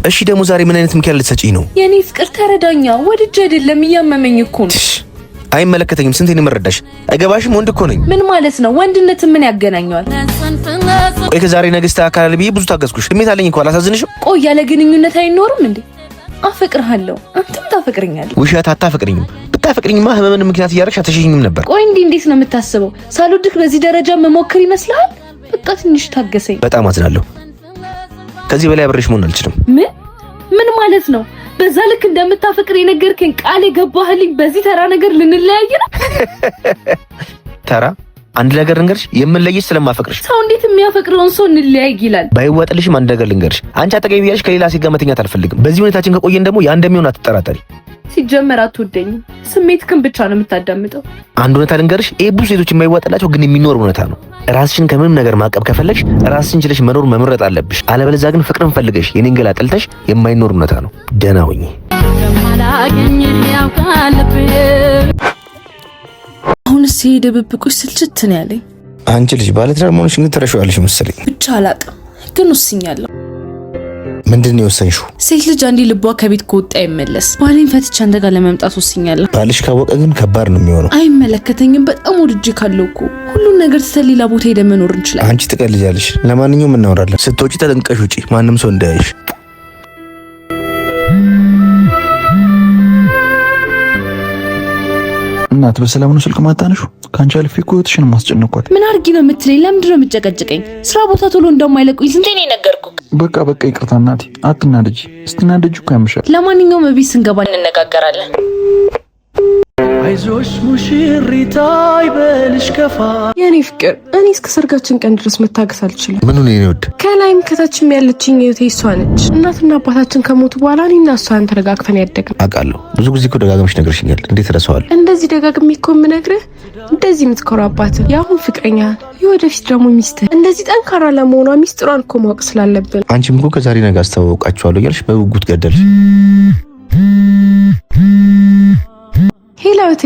እሺ ደግሞ ዛሬ ምን አይነት ምክንያት ልትሰጪኝ ነው? የኔ ፍቅር ተረዳኛ። ወድጄ አይደለም እያመመኝ እኮ ነው። አይመለከተኝም። ስንቴ ነው መረዳሽ? አይገባሽም። ወንድ እኮ ነኝ። ምን ማለት ነው? ወንድነት ምን ያገናኘዋል? ቆይ ከዛሬ ነገስታ አካል ብዬ ብዙ ታገዝኩሽ። ስሜት አለኝ እኮ አላሳዝንሽም? ቆይ ያለ ግንኙነት አይኖርም እንዴ? አፈቅርሃለሁ፣ አንተም ታፈቅረኛለህ። ውሸት አታፈቅሪኝም። ብታፈቅሪኝማ ህመምን ምክንያት እያደረግሽ አትሸኝም ነበር። ቆይ እንዴት ነው የምታስበው? ሳልወድክ በዚህ ደረጃ መሞከር ይመስልሃል? በቃ ትንሽ ታገሰኝ። በጣም አዝናለሁ። ከዚህ በላይ አብሬሽ መሆን አልችልም። ምን ማለት ነው? በዛ ልክ እንደምታፈቅር የነገርከኝ ቃል የገባህልኝ በዚህ ተራ ነገር ልንለያይ ነው? ተራ አንድ ነገር ልንገርሽ፣ የምንለይሽ ስለማፈቅርሽ። ሰው እንዴት የሚያፈቅረውን ሰው እንለያይ ይላል? ባይዋጥልሽም አንድ ነገር ልንገርሽ፣ አንቺ አጠገቤ ያለሽ ከሌላ ሴት ጋር መተኛት አልፈልግም። በዚህ ሁኔታችን ከቆየን ደግሞ ያ እንደሚሆን አትጠራጠሪ። ሲጀመር አትወደኝም፣ ስሜትክን ብቻ ነው የምታዳምጠው። አንድ እውነታ ልንገርሽ፣ ይሄ ብዙ ሴቶች የማይዋጥላቸው ግን የሚኖር እውነታ ነው። ራስሽን ከምንም ነገር ማቀብ ከፈለግሽ ራስሽን ችለሽ መኖር መምረጥ አለብሽ። አለበለዚያ ግን ፍቅርን ፈልገሽ የኔን ገላ ጥልተሽ የማይኖር እውነታ ነው። ደህና ሁኚ። አሁንስ ይሄ ድብብቆሽ ስልችት ነው ያለኝ። አንቺ ልጅ ባለትዳር መሆንሽን ግን ትረሺዋለሽ መሰለኝ። ብቻ አላውቅም፣ ግን ወስኛለሁ። ምንድን ነው የወሰንሽው? ሴት ልጅ አንዴ ልቧ ከቤት ከወጣ አይመለስ። ባሌን ፈትቼ አንተ ጋር ለመምጣት ወስኛለሁ። ባልሽ ካወቀ ግን ከባድ ነው የሚሆነው። አይመለከተኝም። በጣም ወድጄ ካለው እኮ ሁሉን ነገር ትተን ሌላ ቦታ ሄደን መኖር እንችላለን። አንቺ ትቀልጃለሽ። ለማንኛውም እናወራለን። ስትወጪ ተጠንቀሽ ውጪ፣ ማንም ሰው እንዳያይሽ። እናት በሰላም ነው ስልክ ማታነሹ? ካንቺ አልፌ እኮ ህይወትሽን ማስጨነቋት። ምን አርጊ ነው የምትለኝ? ለምንድን ነው የምትጨቀጭቀኝ? ስራ ቦታ ቶሎ እንደማይለቁኝ ስንቴ ነው የነገርኩህ? በቃ ይቅርታ እናቴ፣ አትናደጂ። ስትናደጂ እኮ ያምሻል። ለማንኛውም እቤት ስንገባ እንነጋገራለን። አይዞሽ ሙሽሪታ ይበልሽ ከፋ። የኔ ፍቅር፣ እኔ እስከ ሰርጋችን ቀን ድረስ መታገስ አልችልም። ምን ነው የኔ ወድ? ከላይም ከታችም ያለችኝ እህቴ እሷ ነች። እናትና አባታችን ከሞቱ በኋላ እኔና እሷን ተረጋግተን ያደግን። አውቃለሁ፣ ብዙ ጊዜ እኮ ደጋግመሽ ነግረሽኛል። እንዴት ረሳዋል? እንደዚህ ደጋግሜ እኮ የምነግርህ እንደዚህ የምትኮራባት የአሁን ፍቅረኛ የወደፊት ደግሞ ሚስትህ እንደዚህ ጠንካራ ለመሆኗ ሚስጥሯን እኮ ማወቅ ስላለብን። አንቺም እኮ ከዛሬ ነገ አስተዋውቃችኋለሁ እያልሽ በጉጉት ገደልሽ። ሄላውቴ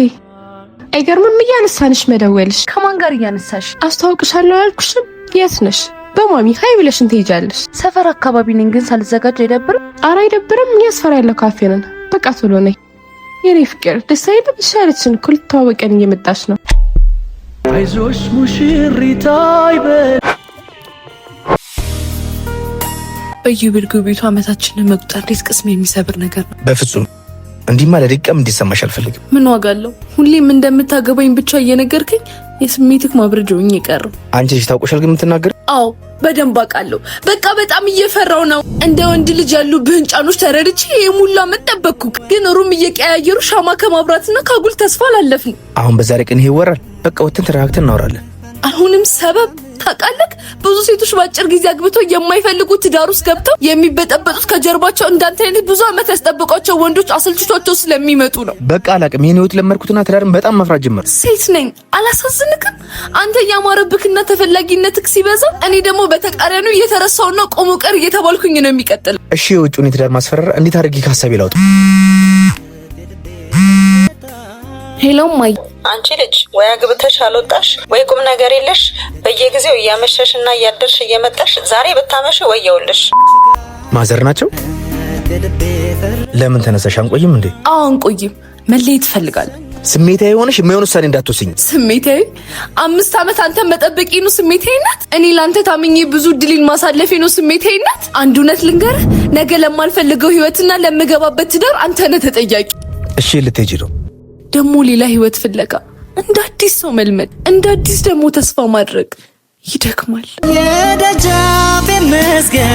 አይገርምም? እያነሳንሽ መደወልሽ። ከማን ጋር እያነሳሽ? አስተዋውቅሻለሁ አልኩሽም። የት ነሽ? በማሚ ሀይ ብለሽን ትሄጃለሽ። ሰፈር አካባቢ ነኝ፣ ግን ሳልዘጋጅ አይደብርም? ኧረ አይደብርም። እኛ ሰፈር ያለው ካፌ ነን። በቃ ቶሎ ነይ የኔ ፍቅር። ደስ አይልም? ሻለችን እኮ ልትተዋወቀን እየመጣች ነው። አይዞሽ ሙሽሪታ ይበል። በየብርጉ ቤቱ አመታችንን መቁጠር እንዴት ቅስም የሚሰብር ነገር ነው። በፍጹም እንዲህማ ለደቂቃም እንዲሰማሽ አልፈልግም። ምን ዋጋ አለው? ሁሌም እንደምታገባኝ ብቻ እየነገርከኝ የስሜትክ ማብረጃውኝ ይቀርም። አንቺ ልጅ ታውቆሻል ግን የምትናገር? አዎ በደንብ አውቃለሁ። በቃ በጣም እየፈራው ነው። እንደ ወንድ ልጅ ያሉ ብህንጫኖች ተረድቼ የሙላ መጠበቅኩ፣ ግን ሩም እየቀያየሩ ሻማ ከማብራትና ካጉል ተስፋ አላለፍን። አሁን በዛሬ ቀን ይሄ ይወራል? በቃ ወጥተን ተረጋግተን እናወራለን። አሁንም ሰበብ ታውቃለህ? ብዙ ሴቶች በአጭር ጊዜ አግብተው የማይፈልጉት ትዳር ውስጥ ገብተው የሚበጠበጡት ከጀርባቸው እንዳንተ አይነት ብዙ አመት ያስጠብቋቸው ወንዶች አሰልችቷቸው ስለሚመጡ ነው። በቃ አላቅም። ይሄን ህይወት ለመርኩትና ትዳርን በጣም መፍራት ጀመር። ሴት ነኝ አላሳዝንክም? አንተ ያማረብክና ተፈላጊነትክ ሲበዛ፣ እኔ ደግሞ በተቃራኒው እየተረሳውና ቆሞ ቀር እየተባልኩኝ ነው የሚቀጥለው። እሺ የውጭውን የትዳር ማስፈራራ እንዴት አድርጌ ከሀሳቤ ላውጣ? ሄሎ ማይ፣ አንቺ ልጅ ወይ አግብተሽ አልወጣሽ ወይ ቁም ነገር የለሽ። በየጊዜው እያመሸሽና እያደርሽ እየመጣሽ ዛሬ ብታመሽ ወየውልሽ። ማዘር ናቸው። ለምን ተነሳሽ? አንቆይም እንዴ? አዎ አንቆይም። መለየት እፈልጋለሁ። ስሜታዊ ሆነሽ የማይሆን ውሳኔ እንዳትወስኝ። ስሜታዊ? 5 አመት አንተ መጠበቂ ነው ስሜታዊነት? እኔ ላንተ ታምኜ ብዙ ድልን ማሳለፌ ነው ስሜታዊነት? አንድ እውነት ልንገርህ፣ ነገ ለማልፈልገው ህይወትና ለምገባበት ትዳር አንተ ነህ ተጠያቂ። እሺ ልትሄጂ ነው? ደግሞ ሌላ ህይወት ፍለጋ እንደ አዲስ ሰው መልመድ፣ እንደ አዲስ ደግሞ ተስፋ ማድረግ ይደክማል። የደጃፍ መዝጊያ